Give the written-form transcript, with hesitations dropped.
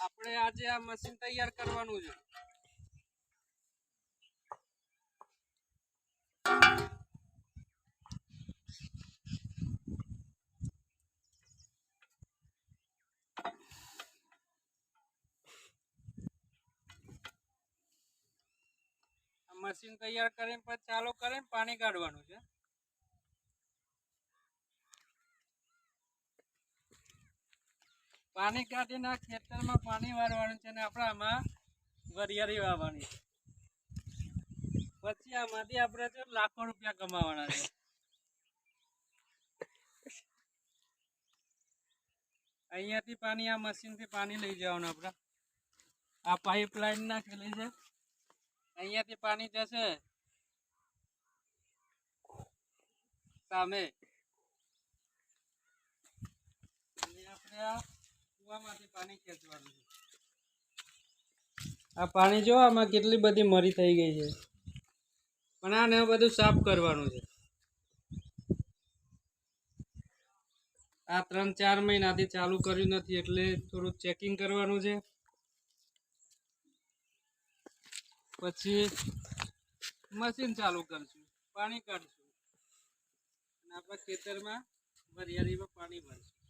આપણે આજે આ મશીન તૈયાર કરવાનું છે. મશીન તૈયાર કરીને પછી ચાલુ કરીને પાણી કાઢવાનું છે. પાણી કાઢીને આ ખેતરમાં પાણી વાળવાનું છે ને આપણે આમાં વરિયાળી વાવવાની. પછી આમાંથી આપણે જો લાખો રૂપિયા કમાવાના છે. અહીંયાથી પાણી આ મશીનથી પાણી લઈ જવાનું આપણે. આ પાઇપલાઇન નાખેલી છે. અહીંયાથી પાણી જશે સામે આપણે આ કુવામાંથી પાણી ખેંચવાનું છે. આ પાણી જો આમાં કેટલી બધી મરી થઈ ગઈ છે, પણ આને બધું સાફ કરવાનું છે. આ 3-4 મહિનાથી ચાલુ કર્યું નથી એટલે થોડું ચેકિંગ કરવાનું છે. પછી મશીન ચાલુ કરશું, પાણી કાઢશું અને આપણા ખેતરમાં વરિયાળીમાં પાણી ભરશું.